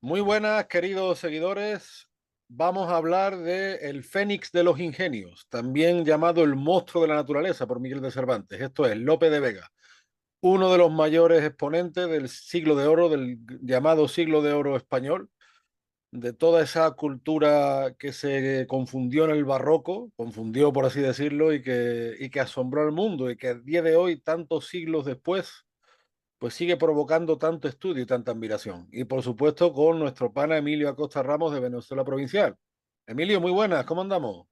Muy buenas, queridos seguidores. Vamos a hablar de El Fénix de los Ingenios, también llamado El Monstruo de la Naturaleza por Miguel de Cervantes. Esto es Lope de Vega, uno de los mayores exponentes del siglo de oro, del llamado siglo de oro español, de toda esa cultura que se confundió en el barroco, confundió por así decirlo, y que asombró al mundo y que a día de hoy, tantos siglos después, pues sigue provocando tanto estudio y tanta admiración. Y por supuesto con nuestro pana Emilio Acosta Ramos de Venezuela Provincial. Emilio, muy buenas, ¿cómo andamos?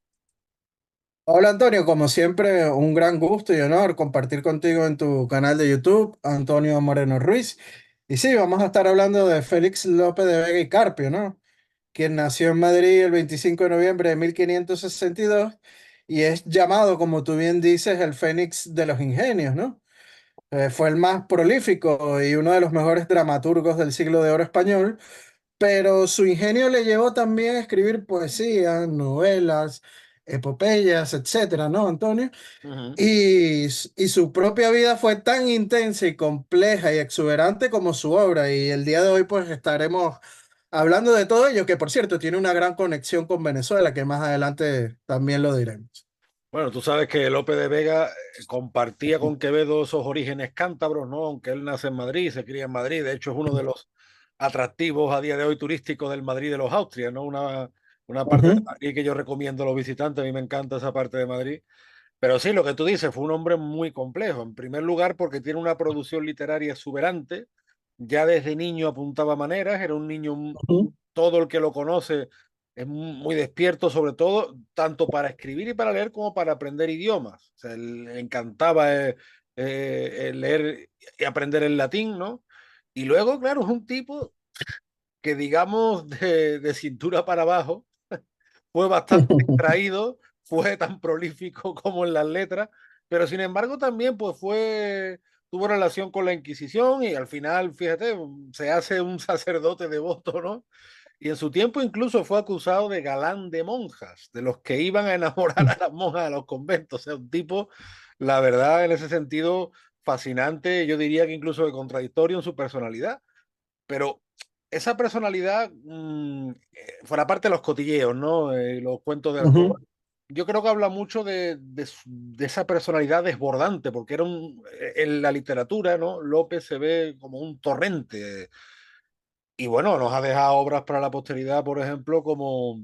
Hola Antonio, como siempre, un gran gusto y honor compartir contigo en tu canal de YouTube, Antonio Moreno Ruiz. Y sí, vamos a estar hablando de Félix López de Vega y Carpio, ¿no? Quien nació en Madrid el 25 de noviembre de 1562 y es llamado, como tú bien dices, el Fénix de los Ingenios, ¿no? Fue el más prolífico y uno de los mejores dramaturgos del siglo de oro español, pero su ingenio le llevó también a escribir poesía, novelas, epopeyas, etcétera, ¿no, Antonio? Ujú. Y su propia vida fue tan intensa y compleja y exuberante como su obra. Y el día de hoy, pues estaremos hablando de todo ello, que por cierto tiene una gran conexión con Venezuela, que más adelante también lo diremos. Bueno, tú sabes que Lope de Vega compartía con Quevedo esos orígenes cántabros, ¿no? Aunque él nace en Madrid, se cría en Madrid, de hecho es uno de los atractivos a día de hoy turísticos del Madrid de los Austrias, ¿no? Una parte de Ujú. Madrid que yo recomiendo a los visitantes, a mí me encanta esa parte de Madrid. Pero sí, lo que tú dices, fue un hombre muy complejo. En primer lugar, porque tiene una producción literaria exuberante. Ya desde niño apuntaba maneras, era un niño, Ujú. todo el que lo conoce es muy despierto, sobre todo, tanto para escribir y para leer como para aprender idiomas. O sea, le encantaba leer y aprender el latín, ¿no? Y luego, claro, es un tipo que, digamos, de cintura para abajo fue bastante extraído, fue tan prolífico como en las letras, pero sin embargo también tuvo relación con la Inquisición y al final, fíjate, se hace un sacerdote devoto, ¿no? Y en su tiempo incluso fue acusado de galán de monjas, de los que iban a enamorar a las monjas a los conventos. O sea, un tipo, la verdad, en ese sentido, fascinante, yo diría que incluso de contradictorio en su personalidad, pero esa personalidad, fuera parte de los cotilleos, ¿no? Los cuentos de alcoba, Ujú. yo creo que habla mucho de esa personalidad desbordante, porque en la literatura, ¿no? López se ve como un torrente. Y bueno, nos ha dejado obras para la posteridad, por ejemplo, como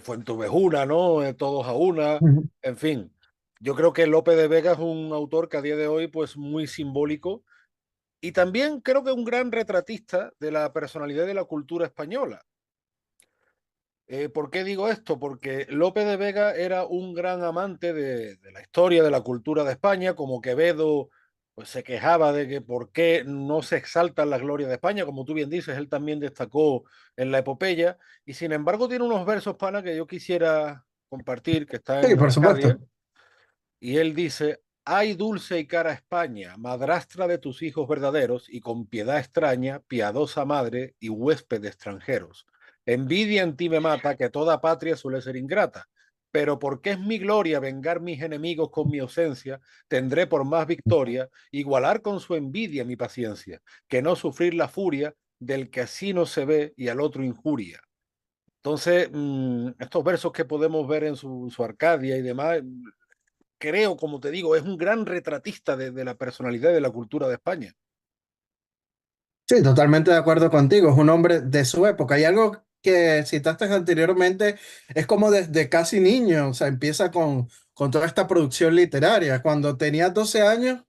Fuentevejuna, ¿no? Todos a una, Ujú. en fin. Yo creo que Lope de Vega es un autor que a día de hoy, pues, muy simbólico y también creo que un gran retratista de la personalidad y de la cultura española. ¿Por qué digo esto? Porque Lope de Vega era un gran amante de la historia, de la cultura de España, como Quevedo pues, se quejaba de que por qué no se exaltan las glorias de España, como tú bien dices, él también destacó en la epopeya, y sin embargo tiene unos versos, pana, que yo quisiera compartir, que está Sí, en por Arcadia, supuesto. y él dice: ay, dulce y cara España, madrastra de tus hijos verdaderos, y con piedad extraña, piadosa madre y huésped de extranjeros. Envidia en ti me mata, que toda patria suele ser ingrata. Pero porque es mi gloria vengar mis enemigos con mi ausencia, tendré por más victoria igualar con su envidia mi paciencia, que no sufrir la furia del que así no se ve y al otro injuria. Entonces, estos versos que podemos ver en su Arcadia y demás, creo, como te digo, es un gran retratista de la personalidad y de la cultura de España. Sí, totalmente de acuerdo contigo. Es un hombre de su época. Y algo que citaste anteriormente es como desde casi niño, o sea, empieza con toda esta producción literaria. Cuando tenía 12 años,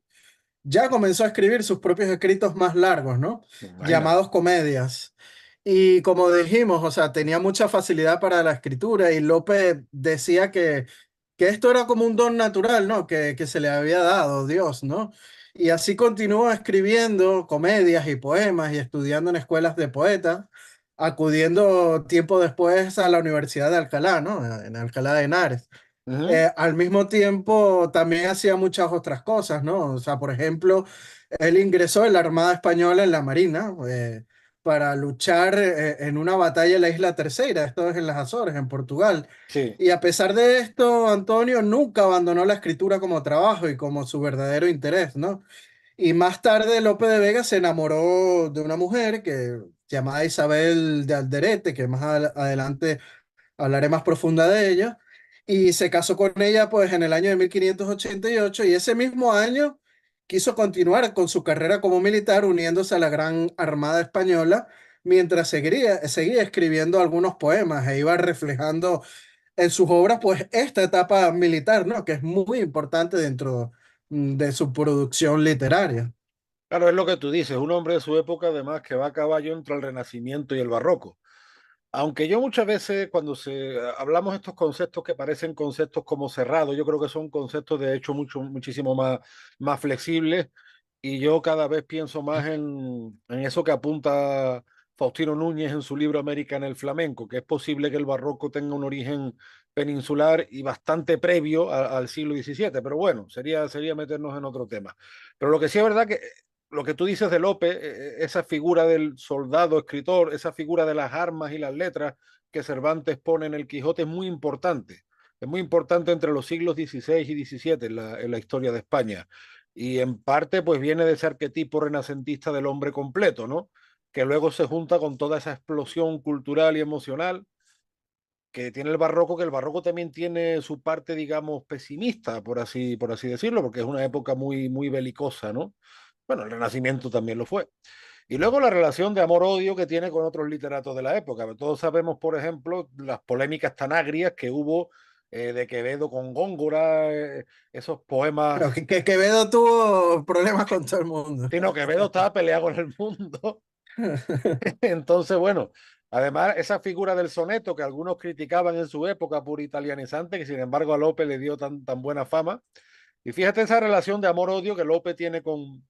ya comenzó a escribir sus propios escritos más largos, ¿no? Imagínate. Llamados comedias. Y como dijimos, o sea, tenía mucha facilidad para la escritura y Lope decía que esto era como un don natural, ¿no? Que se le había dado Dios, ¿no? Y así continuó escribiendo comedias y poemas y estudiando en escuelas de poetas, acudiendo tiempo después a la Universidad de Alcalá, ¿no? En Alcalá de Henares. Ujú. Al mismo tiempo, también hacía muchas otras cosas, ¿no? O sea, por ejemplo, él ingresó en la Armada Española, en la Marina, para luchar en una batalla en la Isla Terceira, esto es en las Azores, en Portugal. Sí. Y a pesar de esto, Antonio nunca abandonó la escritura como trabajo y como su verdadero interés, ¿no? Y más tarde Lope de Vega se enamoró de una mujer que llamada Isabel de Alderete, que más adelante hablaré más profunda de ella, y se casó con ella pues en el año de 1588 y ese mismo año quiso continuar con su carrera como militar uniéndose a la Gran Armada Española mientras seguía escribiendo algunos poemas e iba reflejando en sus obras pues esta etapa militar, ¿no? Que es muy importante dentro de su producción literaria. Claro, es lo que tú dices, un hombre de su época además que va a caballo entre el Renacimiento y el Barroco. Aunque yo muchas veces cuando hablamos estos conceptos que parecen conceptos como cerrados, yo creo que son conceptos de hecho muchísimo más flexibles y yo cada vez pienso más en eso que apunta Faustino Núñez en su libro América en el Flamenco, que es posible que el barroco tenga un origen peninsular y bastante previo al siglo XVII, pero bueno, sería meternos en otro tema. Pero lo que sí es verdad que lo que tú dices de Lope, esa figura del soldado escritor, esa figura de las armas y las letras que Cervantes pone en el Quijote es muy importante. Es muy importante entre los siglos XVI y XVII en la historia de España. Y en parte, pues viene de ese arquetipo renacentista del hombre completo, ¿no? Que luego se junta con toda esa explosión cultural y emocional que tiene el barroco, que el barroco también tiene su parte, digamos, pesimista, por así decirlo, porque es una época muy belicosa, ¿no? Bueno, el Renacimiento también lo fue. Y luego la relación de amor-odio que tiene con otros literatos de la época. Todos sabemos, por ejemplo, las polémicas tan agrias que hubo de Quevedo con Góngora, esos Pero poemas. que Quevedo tuvo problemas con todo el mundo. Sino Quevedo estaba peleado con el mundo. Entonces, bueno, además esa figura del soneto que algunos criticaban en su época por italianizante, que sin embargo a Lope le dio tan buena fama. Y fíjate esa relación de amor-odio que Lope tiene con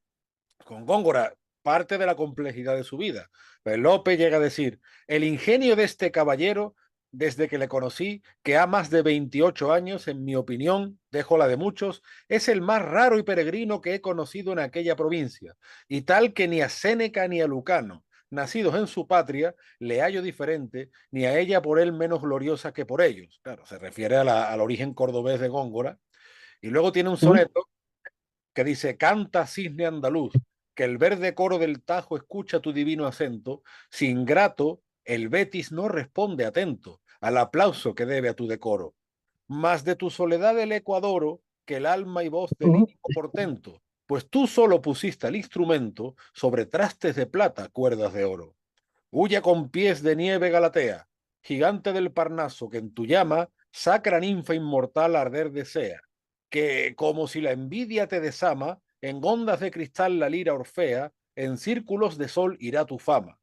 Góngora, parte de la complejidad de su vida. Pues Lope llega a decir, el ingenio de este caballero, desde que le conocí, que ha más de 28 años, en mi opinión, dejo la de muchos, es el más raro y peregrino que he conocido en aquella provincia, y tal que ni a Séneca ni a Lucano, nacidos en su patria, le hallo diferente, ni a ella por él menos gloriosa que por ellos. Claro, se refiere al origen cordobés de Góngora. Y luego tiene un soneto que dice, canta cisne andaluz, que el verde coro del Tajo escucha tu divino acento, sin grato, el Betis no responde atento al aplauso que debe a tu decoro. Mas de tu soledad el eco que el alma y voz de lírico portento, pues tú solo pusiste el instrumento sobre trastes de plata, cuerdas de oro. Huya con pies de nieve Galatea, gigante del Parnaso, que en tu llama, sacra ninfa inmortal arder desea, que como si la envidia te desama, en ondas de cristal la lira orfea, en círculos de sol irá tu fama.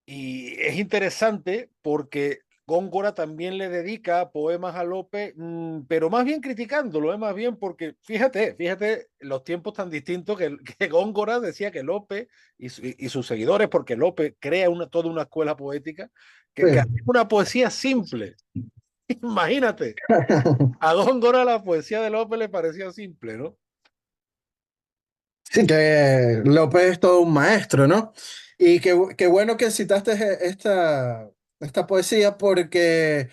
Y es interesante porque Góngora también le dedica poemas a Lope, pero más bien criticándolo, más bien porque, fíjate los tiempos tan distintos que Góngora decía que Lope y sus seguidores, porque Lope crea toda una escuela poética, que hace Sí. una poesía simple. Imagínate, a Góngora la poesía de Lope le parecía simple, ¿no? Sí, que López es todo un maestro, ¿no? Y qué bueno que citaste esta poesía porque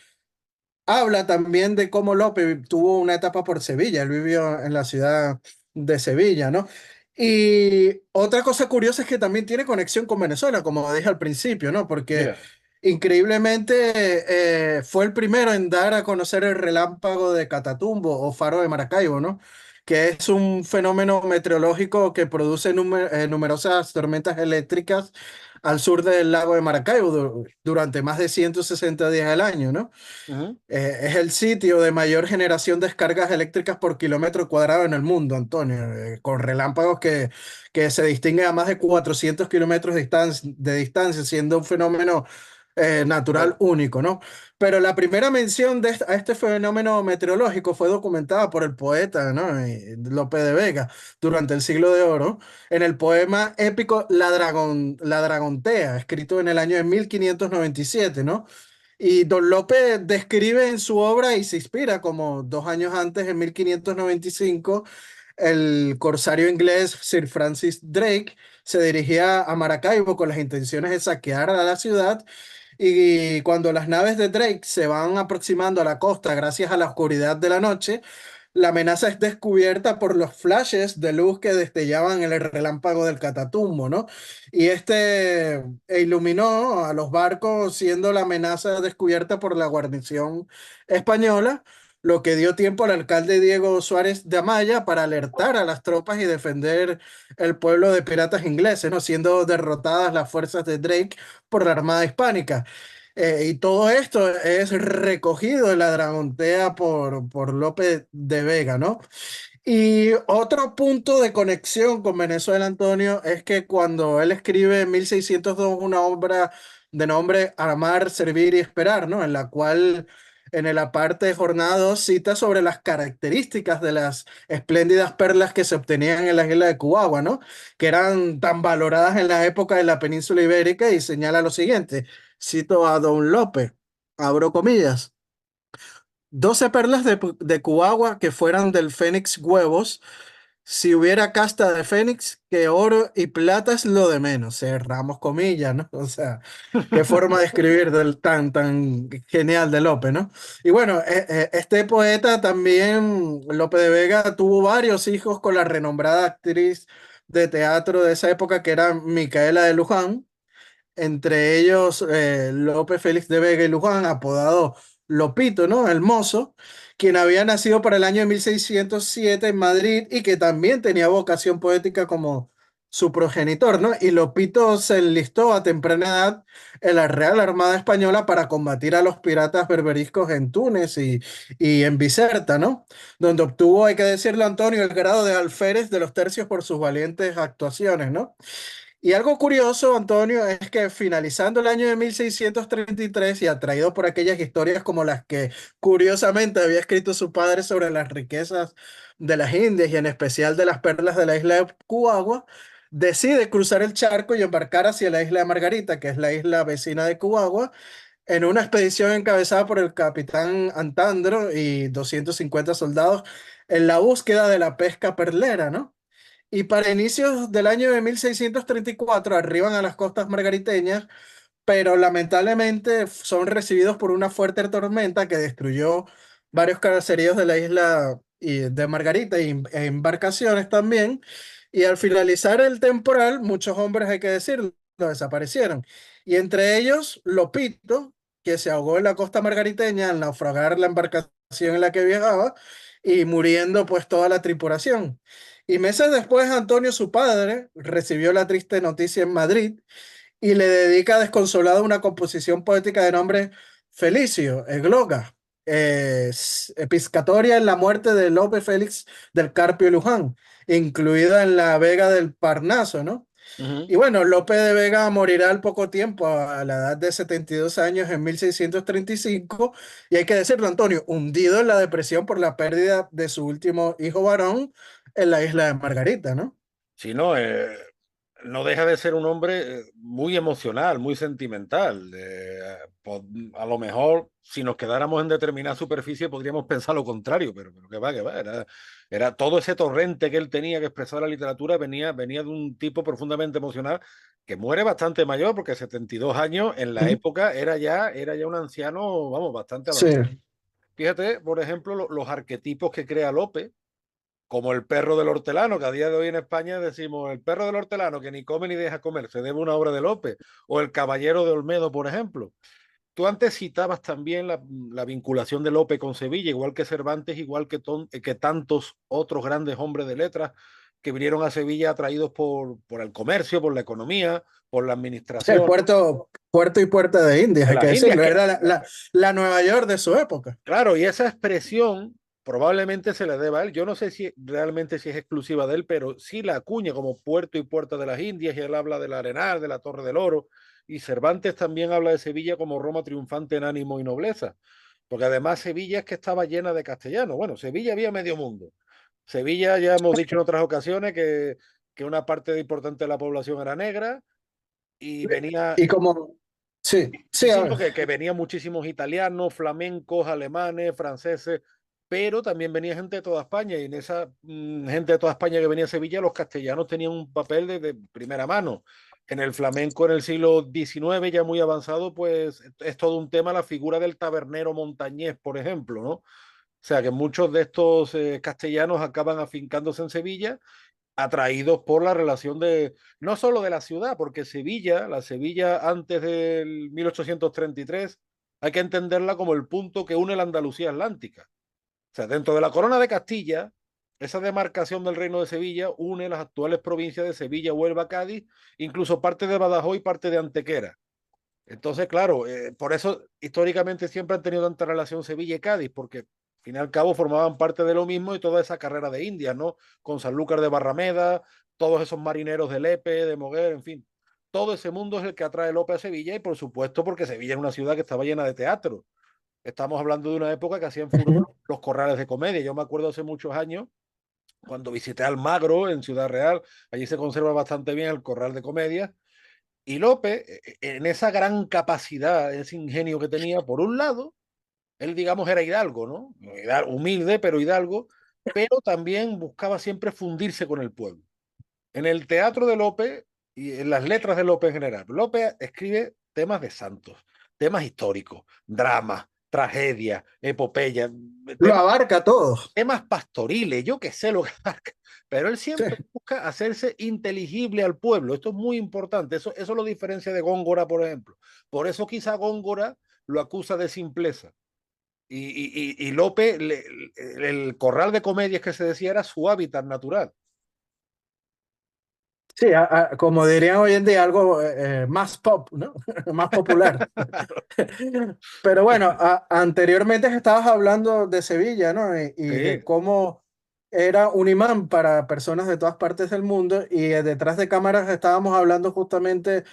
habla también de cómo López tuvo una etapa por Sevilla, él vivió en la ciudad de Sevilla, ¿no? Y otra cosa curiosa es que también tiene conexión con Venezuela, como dije al principio, ¿no? Porque Mira, increíblemente fue el primero en dar a conocer el relámpago de Catatumbo o faro de Maracaibo, ¿no? Que es un fenómeno meteorológico que produce numerosas tormentas eléctricas al sur del lago de Maracaibo durante más de 160 días al año, ¿no? ujú, Es el sitio de mayor generación de descargas eléctricas por kilómetro cuadrado en el mundo, Antonio, con relámpagos que se distinguen a más de 400 kilómetros de distancia, siendo un fenómeno natural claro, único, ¿no? Pero la primera mención a este fenómeno meteorológico fue documentada por el poeta, ¿no? Lope de Vega durante el Siglo de Oro en el poema épico La Dragontea, escrito en el año de 1597, ¿no? Y Don Lope describe en su obra y se inspira como 2 años antes, en 1595, el corsario inglés Sir Francis Drake se dirigía a Maracaibo con las intenciones de saquear a la ciudad y cuando las naves de Drake se van aproximando a la costa gracias a la oscuridad de la noche, la amenaza es descubierta por los flashes de luz que destellaban el relámpago del Catatumbo, ¿no? Y iluminó a los barcos, siendo la amenaza descubierta por la guarnición española, lo que dio tiempo al alcalde Diego Suárez de Amaya para alertar a las tropas y defender el pueblo de piratas ingleses, ¿no? Siendo derrotadas las fuerzas de Drake por la Armada Hispánica. Y todo esto es recogido en la Dragontea por Lope de Vega, ¿no? Y otro punto de conexión con Venezuela, Antonio, es que cuando él escribe en 1602 una obra de nombre Amar, Servir y Esperar, ¿no? En la cual en el aparte Jornada 2 cita sobre las características de las espléndidas perlas que se obtenían en la isla de Cubagua, ¿no? Que eran tan valoradas en la época de la península ibérica y señala lo siguiente, cito a Don Lope, abro comillas. 12 perlas de Cubagua que fueran del Fénix huevos. Si hubiera casta de Fénix, que oro y plata es lo de menos. Cerramos comillas, ¿no? O sea, qué forma de escribir del tan genial de Lope, ¿no? Y bueno, este poeta también, Lope de Vega, tuvo varios hijos con la renombrada actriz de teatro de esa época que era Micaela de Luján, entre ellos Lope Félix de Vega y Luján, apodado Lopito, ¿no? El Mozo, quien había nacido para el año 1607 en Madrid y que también tenía vocación poética como su progenitor, ¿no? Y Lopito se enlistó a temprana edad en la Real Armada Española para combatir a los piratas berberiscos en Túnez y en Biserta, ¿no? Donde obtuvo, hay que decirlo, Antonio, el grado de alférez de los tercios por sus valientes actuaciones, ¿no? Y algo curioso, Antonio, es que finalizando el año de 1633 y atraído por aquellas historias como las que curiosamente había escrito su padre sobre las riquezas de las Indias y en especial de las perlas de la isla de Cubagua, decide cruzar el charco y embarcar hacia la isla de Margarita, que es la isla vecina de Cubagua, en una expedición encabezada por el capitán Antandro y 250 soldados en la búsqueda de la pesca perlera, ¿no? Y para inicios del año de 1634 arriban a las costas margariteñas, pero lamentablemente son recibidos por una fuerte tormenta que destruyó varios caseríos de la isla de Margarita e embarcaciones también. Y al finalizar el temporal, muchos hombres, hay que decirlo, desaparecieron. Y entre ellos, Lopito, que se ahogó en la costa margariteña al naufragar la embarcación en la que viajaba y muriendo pues toda la tripulación. Y meses después, Antonio, su padre, recibió la triste noticia en Madrid y le dedica desconsolado una composición poética de nombre Felicio, Egloga, episcatoria en la muerte de Lope Félix del Carpio y Luján, incluida en la Vega del Parnaso, ¿no? Ujú. Y bueno, Lope de Vega morirá al poco tiempo, a la edad de 72 años, en 1635, y hay que decirlo, Antonio, hundido en la depresión por la pérdida de su último hijo varón en la isla de Margarita, ¿no? Si no, no deja de ser un hombre muy emocional, muy sentimental. A lo mejor, si nos quedáramos en determinada superficie, podríamos pensar lo contrario, pero que va, que va. Era todo ese torrente que él tenía que expresar la literatura, venía de un tipo profundamente emocional que muere bastante mayor, porque 72 años en la Ujú. época era ya un anciano, vamos, bastante Sí, avanzado. Fíjate, por ejemplo, los arquetipos que crea Lope como el perro del hortelano, que a día de hoy en España decimos el perro del hortelano que ni come ni deja comer, se debe una obra de Lope, o el caballero de Olmedo, por ejemplo. Tú antes citabas también la vinculación de Lope con Sevilla, igual que Cervantes, igual que tantos otros grandes hombres de letras que vinieron a Sevilla atraídos por el comercio, por la economía, por la sí, el administración puerto y puerta de Indias, de hay que las Indias, decirlo, que era la Nueva York de su época. claro, y esa expresión probablemente se le deba a él. Yo no sé si realmente si es exclusiva de él, pero sí la acuña como puerto y puerta de las Indias, y él habla del Arenal, de la Torre del Oro, y Cervantes también habla de Sevilla como Roma triunfante en ánimo y nobleza, porque además Sevilla es que estaba llena de castellanos. Bueno, Sevilla había medio mundo. Sevilla, ya hemos dicho en otras ocasiones que una parte importante de la población era negra y venía, Y como, sí, sí, sí, a sí, ver. porque que venían muchísimos italianos, flamencos, alemanes, franceses, pero también venía gente de toda España, y en esa gente de toda España que venía a Sevilla, los castellanos tenían un papel de primera mano. En el flamenco en el siglo XIX, ya muy avanzado, pues es todo un tema la figura del tabernero montañés, por ejemplo, ¿no? O sea que muchos de estos castellanos acaban afincándose en Sevilla, atraídos por la relación de, no solo de la ciudad, porque Sevilla, la Sevilla antes del 1833, hay que entenderla como el punto que une la Andalucía Atlántica. O sea, dentro de la corona de Castilla, esa demarcación del reino de Sevilla une las actuales provincias de Sevilla, Huelva, Cádiz, incluso parte de Badajoz y parte de Antequera. Entonces, claro, por eso históricamente siempre han tenido tanta relación Sevilla y Cádiz, porque al fin y al cabo formaban parte de lo mismo y toda esa carrera de Indias, ¿no? Con Sanlúcar de Barrameda, todos esos marineros de Lepe, de Moguer, en fin. Todo ese mundo es el que atrae Lope a Sevilla y por supuesto porque Sevilla es una ciudad que estaba llena de teatro. Estamos hablando de una época que hacían furor Ujú. los corrales de comedia. Yo me acuerdo hace muchos años, cuando visité Almagro en Ciudad Real, allí se conserva bastante bien el corral de comedia. Y Lope, en esa gran capacidad, ese ingenio que tenía, por un lado, él, digamos, era hidalgo, ¿no? Humilde, pero hidalgo, pero también buscaba siempre fundirse con el pueblo. En el teatro de Lope y en las letras de Lope en general, Lope escribe temas de santos, temas históricos, dramas, tragedias, epopeyas, Lo temas, abarca todo. temas pastoriles, yo qué sé lo que abarca, pero él Sí. siempre busca hacerse inteligible al pueblo. Esto es muy importante, eso lo diferencia de Góngora, por ejemplo. Por eso quizá Góngora lo acusa de simpleza. Y Lope, el corral de comedias que se decía era su hábitat natural. Sí, como dirían hoy en día, algo más pop, ¿no? Más popular. Pero bueno, anteriormente estabas hablando de Sevilla, ¿no? Y Sí, de cómo era un imán para personas de todas partes del mundo. Y detrás de cámaras estábamos hablando justamente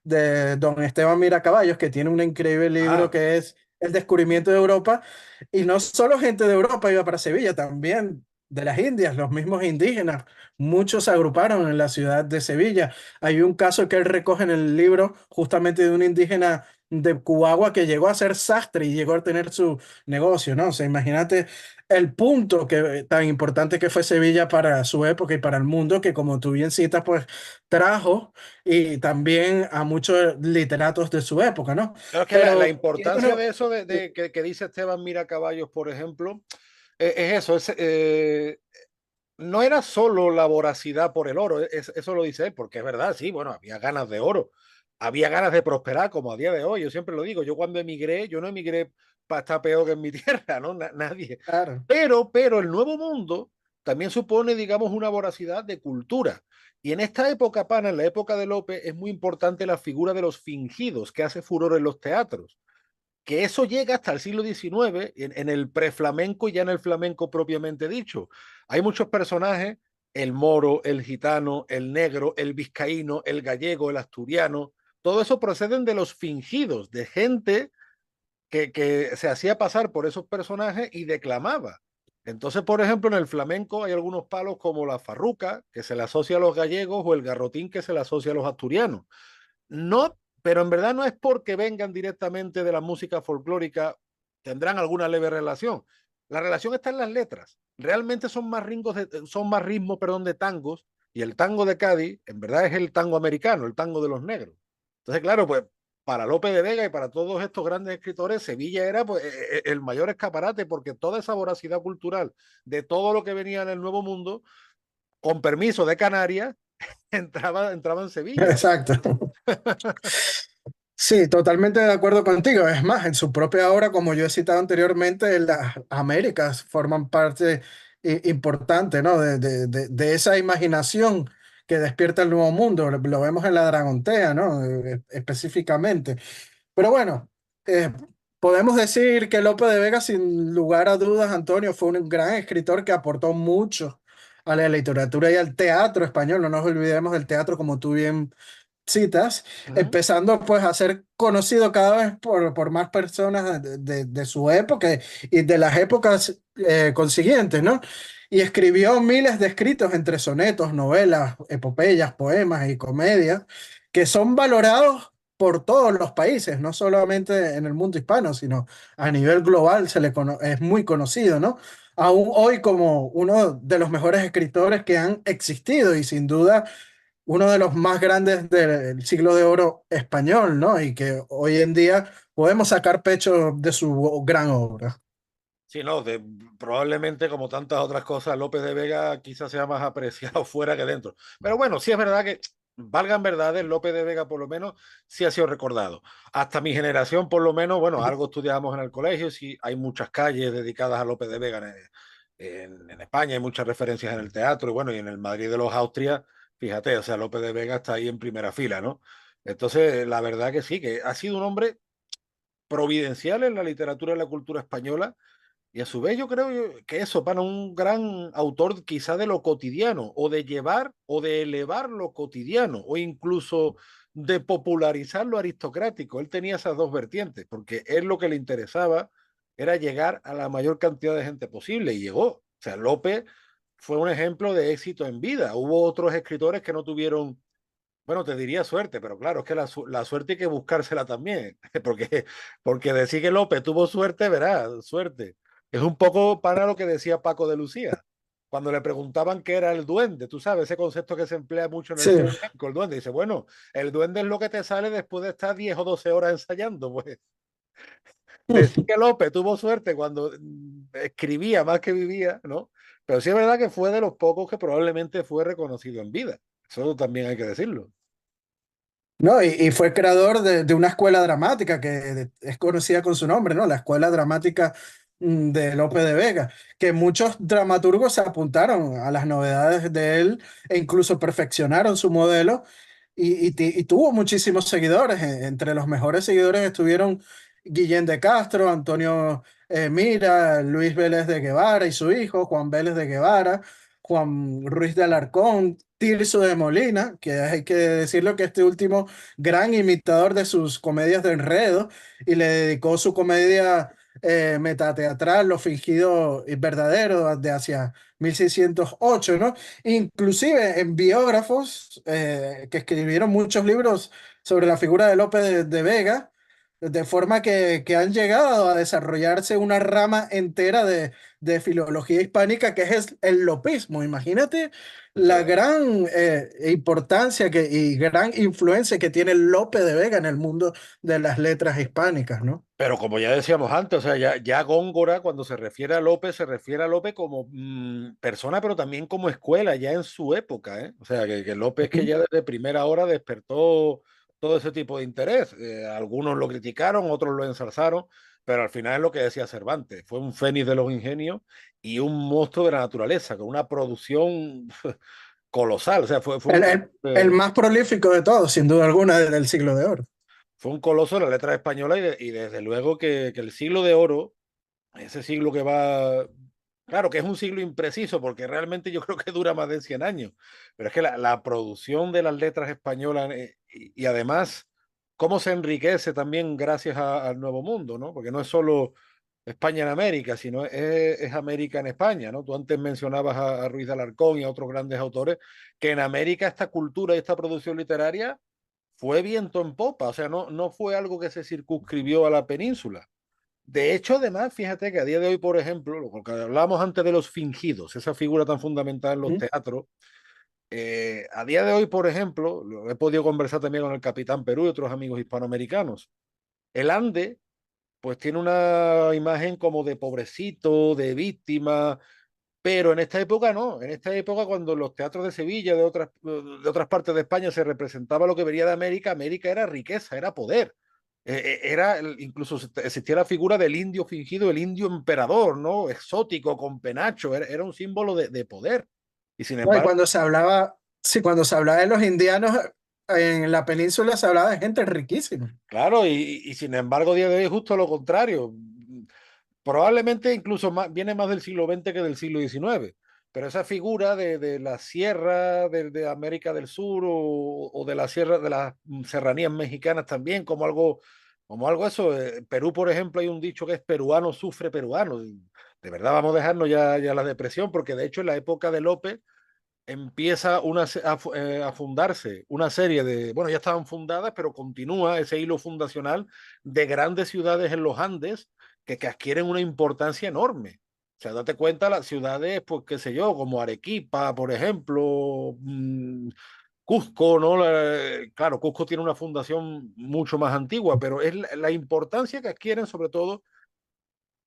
de don Esteban Miracaballos, que tiene un increíble libro ah, que es El descubrimiento de Europa. Y no solo gente de Europa iba para Sevilla, también de las Indias, los mismos indígenas. Muchos se agruparon en la ciudad de Sevilla. Hay un caso que él recoge en el libro justamente de un indígena de Cubagua que llegó a ser sastre y llegó a tener su negocio, ¿no? O sea, imagínate el punto que, tan importante que fue Sevilla para su época y para el mundo, que como tú bien citas, pues trajo y también a muchos literatos de su época, ¿no? pero es que la Pero importancia de eso que dice Esteban Miracaballos, por ejemplo, es eso, no era solo la voracidad por el oro, eso lo dice él, porque es verdad, sí, bueno, había ganas de oro, había ganas de prosperar, como a día de hoy, yo siempre lo digo, yo cuando emigré, yo no emigré para estar peor que en mi tierra, ¿no? Nadie. claro, Pero el nuevo mundo también supone, digamos, una voracidad de cultura. Y en esta época, pana, en la época de López, es muy importante la figura de los fingidos que hace furor en los teatros, que eso llega hasta el siglo XIX, en el preflamenco y ya en el flamenco propiamente dicho. Hay muchos personajes, el moro, el gitano, el negro, el vizcaíno, el gallego, el asturiano, todo eso proceden de los fingidos, de gente que se hacía pasar por esos personajes y declamaba. Entonces, por ejemplo, en el flamenco hay algunos palos como la farruca, que se le asocia a los gallegos, o el garrotín, que se le asocia a los asturianos. No, pero en verdad no es porque vengan directamente de la música folclórica, tendrán alguna leve relación. La relación está en las letras. Realmente son más ritmos, perdón, de tangos, y el tango de Cádiz, en verdad es el tango americano, el tango de los negros. Entonces, claro, pues para Lope de Vega y para todos estos grandes escritores, Sevilla era pues, el mayor escaparate porque toda esa voracidad cultural de todo lo que venía en el Nuevo Mundo, con permiso de Canarias, entraba en Sevilla. exacto. Sí, totalmente de acuerdo contigo. Es más, en su propia obra, como yo he citado anteriormente, las Américas forman parte importante, ¿no? De esa imaginación que despierta el nuevo mundo. Lo vemos en la Dragontea, ¿no? Específicamente. Pero bueno, podemos decir que Lope de Vega, sin lugar a dudas, Antonio, fue un gran escritor que aportó mucho a la literatura y al teatro español. No nos olvidemos del teatro, como tú bien citas, Uh -huh. empezando pues a ser conocido cada vez por más personas de su época y de las épocas consiguientes, ¿no? Y escribió miles de escritos entre sonetos, novelas, epopeyas, poemas y comedias que son valorados por todos los países, no solamente en el mundo hispano, sino a nivel global es muy conocido, ¿no? Aún hoy como uno de los mejores escritores que han existido y sin duda uno de los más grandes del siglo de oro español, ¿no? Y que hoy en día podemos sacar pecho de su gran obra. Sí, no, probablemente como tantas otras cosas, López de Vega quizás sea más apreciado fuera que dentro. Pero bueno, sí es verdad que, valgan verdades, López de Vega por lo menos sí ha sido recordado. Hasta mi generación, por lo menos, bueno, algo estudiábamos en el colegio, sí hay muchas calles dedicadas a López de Vega en España, hay muchas referencias en el teatro, y bueno, y en el Madrid de los Austrias, fíjate, o sea, López de Vega está ahí en primera fila, ¿no? Entonces, la verdad que sí, que ha sido un hombre providencial en la literatura y la cultura española y a su vez yo creo que eso para un gran autor quizá de lo cotidiano, o de llevar o de elevar lo cotidiano, o incluso de popularizar lo aristocrático. Él tenía esas dos vertientes, porque él lo que le interesaba era llegar a la mayor cantidad de gente posible, y llegó. O sea, Lope fue un ejemplo de éxito en vida. Hubo otros escritores que no tuvieron, bueno, te diría suerte, pero claro, es que la suerte hay que buscársela también, porque decir que López tuvo suerte, verás, suerte. Es un poco para lo que decía Paco de Lucía, cuando le preguntaban qué era el duende, tú sabes, ese concepto que se emplea mucho en el Sí. flamenco, el duende. Dice, bueno, el duende es lo que te sale después de estar 10 o 12 horas ensayando, pues. Decir que López tuvo suerte cuando escribía más que vivía, ¿no? Pero sí es verdad que fue de los pocos que probablemente fue reconocido en vida. Eso también hay que decirlo. No, y fue creador de una escuela dramática que es conocida con su nombre, ¿no? La Escuela Dramática de Lope de Vega, que muchos dramaturgos se apuntaron a las novedades de él e incluso perfeccionaron su modelo y tuvo muchísimos seguidores. Entre los mejores seguidores estuvieron Guillén de Castro, Antonio Mira, Luis Vélez de Guevara y su hijo, Juan Vélez de Guevara, Juan Ruiz de Alarcón, Tirso de Molina, que hay que decirlo que este último gran imitador de sus comedias de enredo y le dedicó su comedia metateatral, Lo fingido y verdadero, de hacia 1608, ¿no? Inclusive en biógrafos que escribieron muchos libros sobre la figura de Lope de Vega, de forma que han llegado a desarrollarse una rama entera de filología hispánica que es el lopismo. Imagínate la gran importancia y gran influencia que tiene Lope de Vega en el mundo de las letras hispánicas, ¿no? Pero como ya decíamos antes, o sea, ya Góngora, cuando se refiere a López como persona, pero también como escuela, ya en su época, ¿eh? O sea, que López que Ujú. ya desde primera hora despertó todo ese tipo de interés. Algunos lo criticaron, otros lo ensalzaron, pero al final es lo que decía Cervantes, fue un fénix de los ingenios y un monstruo de la naturaleza, con una producción colosal, o sea, fue un tipo El más prolífico de todos, sin duda alguna, del siglo de oro. fue un coloso de la letra española y desde luego que el siglo de oro, ese siglo que va, claro que es un siglo impreciso porque realmente yo creo que dura más de 100 años, pero es que la producción de las letras españolas y además cómo se enriquece también gracias al Nuevo Mundo, ¿no? Porque no es solo España en América, sino es América en España, ¿no? Tú antes mencionabas a Ruiz de Alarcón y a otros grandes autores, que en América esta cultura y esta producción literaria fue viento en popa, o sea, no fue algo que se circunscribió a la península. De hecho, además, fíjate que a día de hoy, por ejemplo, lo que hablábamos antes de los fingidos, esa figura tan fundamental en los Ujú. teatros, a día de hoy, por ejemplo, lo he podido conversar también con el Capitán Perú y otros amigos hispanoamericanos. El Ande, pues tiene una imagen como de pobrecito, de víctima, pero en esta época no. En esta época, cuando los teatros de Sevilla, de otras partes de España, se representaba lo que venía de América, América era riqueza, era poder. Incluso existía la figura del indio fingido, el indio emperador, ¿no? Exótico, con penacho, era un símbolo de poder. Y sin No, y embargo, cuando se hablaba, sí, cuando se hablaba de los indianos en la península, se hablaba de gente riquísima. claro, y sin embargo, a día de hoy es justo lo contrario. Probablemente incluso viene más del siglo XX que del siglo XIX, pero esa figura de la sierra de América del Sur o de la sierra de las serranías mexicanas también, como algo eso. Perú, por ejemplo, hay un dicho que es peruano sufre peruano. De verdad, vamos a dejarnos ya la depresión, porque de hecho en la época de López empieza a fundarse una serie bueno, ya estaban fundadas, pero continúa ese hilo fundacional de grandes ciudades en los Andes que adquieren una importancia enorme. O sea, date cuenta, las ciudades, pues qué sé yo, como Arequipa, por ejemplo, Cusco, ¿no? Claro, Cusco tiene una fundación mucho más antigua, pero es la importancia que adquieren sobre todo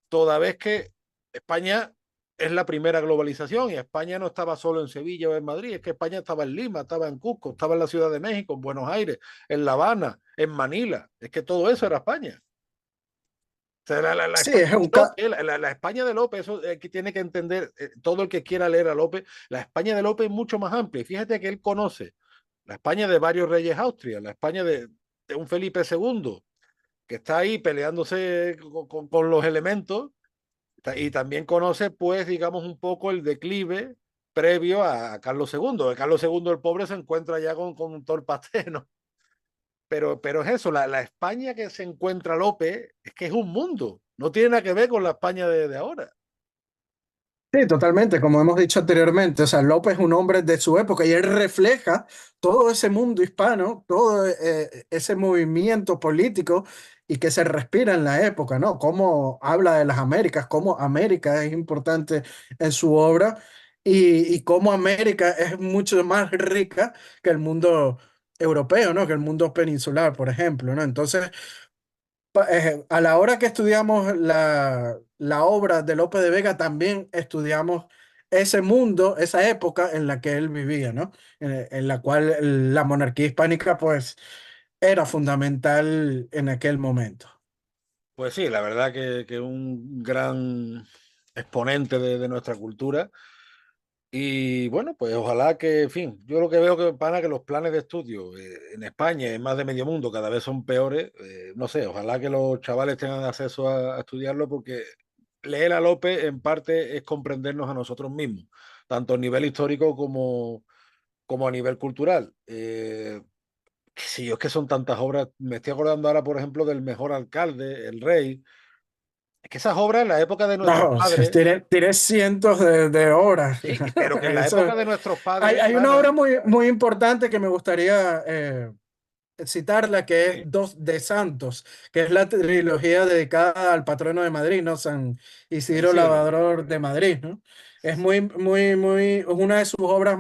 toda vez que España es la primera globalización y España no estaba solo en Sevilla o en Madrid, es que España estaba en Lima, estaba en Cusco, estaba en la Ciudad de México, en Buenos Aires, en La Habana, en Manila, es que todo eso era España. O sea, la Sí, España es de un López, la España de López, eso que tiene que entender todo el que quiera leer a López, la España de López es mucho más amplia. Y fíjate que él conoce la España de varios reyes Austria, la España de un Felipe II, que está ahí peleándose con los elementos, y también conoce, pues, digamos, un poco el declive previo a Carlos II. El Carlos II, el pobre, se encuentra ya con todo el pastel, ¿no? Pero es eso, la España que se encuentra López es que es un mundo, no tiene nada que ver con la España de ahora. Sí, totalmente, como hemos dicho anteriormente, o sea, López es un hombre de su época y él refleja todo ese mundo hispano, todo ese movimiento político y que se respira en la época, ¿no? Cómo habla de las Américas, cómo América es importante en su obra y cómo América es mucho más rica que el mundo europeo, ¿no? Que el mundo peninsular, por ejemplo, ¿no? Entonces, a la hora que estudiamos la obra de Lope de Vega, también estudiamos ese mundo, esa época en la que él vivía, ¿no? En la cual la monarquía hispánica, pues, era fundamental en aquel momento. Pues sí, la verdad que un gran exponente de nuestra cultura. Y bueno, pues ojalá que, en fin, yo lo que veo que pana que los planes de estudio en España y en más de medio mundo cada vez son peores. No sé, ojalá que los chavales tengan acceso a estudiarlo porque leer a Lope en parte es comprendernos a nosotros mismos, tanto a nivel histórico como a nivel cultural. Sí, es que son tantas obras. Me estoy acordando ahora, por ejemplo, del Mejor Alcalde, El Rey. Es que esas obras en la época de nuestros No, padres, tiene cientos de horas. sí, pero que en la Eso, época de nuestros padres, hay una obra pana, muy importante que me gustaría citarla, que es sí, Dos de Santos, que es la trilogía dedicada al patrono de Madrid, ¿no? San San Isidro Isidro. Labrador de Madrid, ¿no? Es es una de sus obras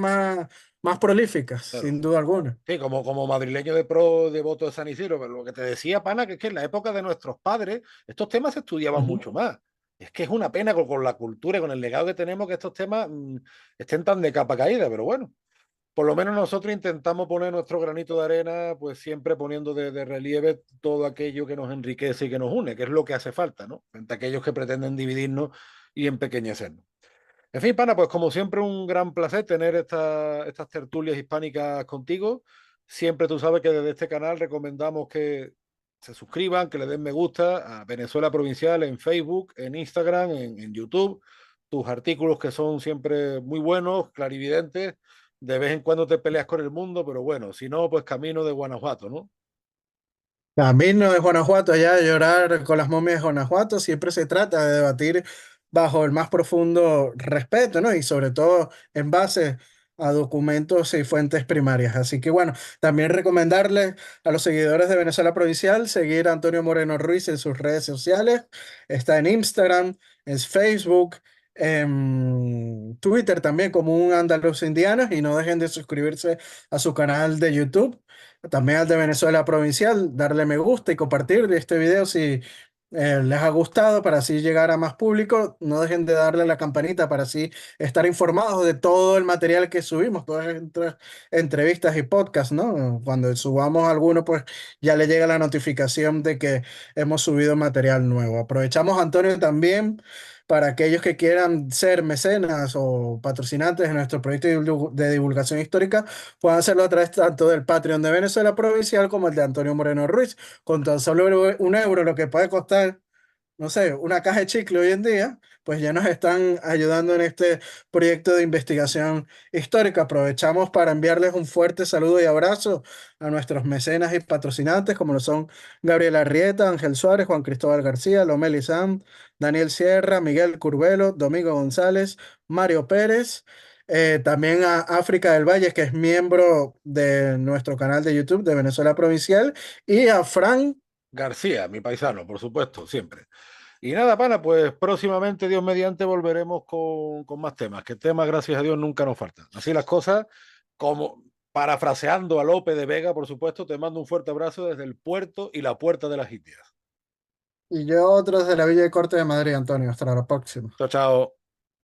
más prolíficas, Claro. sin duda alguna. Sí, como madrileño de pro devoto de San Isidro, pero lo que te decía, pana, que es que en la época de nuestros padres estos temas se estudiaban Ujú. mucho más. Es que es una pena con la cultura y con el legado que tenemos que estos temas estén tan de capa caída, pero bueno, por lo menos nosotros intentamos poner nuestro granito de arena, pues siempre poniendo de relieve todo aquello que nos enriquece y que nos une, que es lo que hace falta, ¿no? Frente a aquellos que pretenden dividirnos y empequeñecernos. En fin, pana, pues como siempre un gran placer tener estas tertulias hispánicas contigo. Siempre tú sabes que desde este canal recomendamos que se suscriban, que le den me gusta a Venezuela Provincial en Facebook, en Instagram, en YouTube. Tus artículos que son siempre muy buenos, clarividentes. De vez en cuando te peleas con el mundo, pero bueno, si no, pues camino de Guanajuato, ¿no? Camino de Guanajuato, allá a llorar con las momias de Guanajuato, siempre se trata de debatir bajo el más profundo respeto, ¿no? Y sobre todo en base a documentos y fuentes primarias. Así que bueno, también recomendarles a los seguidores de Venezuela Provincial seguir a Antonio Moreno Ruiz en sus redes sociales. Está en Instagram, en Facebook, en Twitter también como un andaluz indiano y no dejen de suscribirse a su canal de YouTube. También al de Venezuela Provincial, darle me gusta y compartir este video si les ha gustado para así llegar a más público. No dejen de darle a la campanita para así estar informados de todo el material que subimos, todas estas entrevistas y podcasts, ¿no? Cuando subamos alguno, pues ya le llega la notificación de que hemos subido material nuevo. Aprovechamos, Antonio, también para aquellos que quieran ser mecenas o patrocinantes de nuestro proyecto de divulgación histórica. Pueden hacerlo a través tanto del Patreon de Venezuela Provincial como el de Antonio Moreno Ruiz. Con tan solo un euro, lo que puede costar, no sé, una caja de chicle hoy en día, pues ya nos están ayudando en este proyecto de investigación histórica. Aprovechamos para enviarles un fuerte saludo y abrazo a nuestros mecenas y patrocinantes, como lo son Gabriel Arrieta, Ángel Suárez, Juan Cristóbal García, Lomeli Sam, Daniel Sierra, Miguel Curvelo, Domingo González, Mario Pérez. También a África del Valle, que es miembro de nuestro canal de YouTube de Venezuela Provincial, y a Frank. García, mi paisano, por supuesto, siempre. Y nada, pana, pues próximamente, Dios mediante, volveremos con más temas, que temas, gracias a Dios, nunca nos faltan. Así las cosas, como parafraseando a Lope de Vega, por supuesto, te mando un fuerte abrazo desde el puerto y la puerta de las Indias. Y yo otros de la Villa de Corte de Madrid, Antonio. Hasta la próxima. Chao, chao.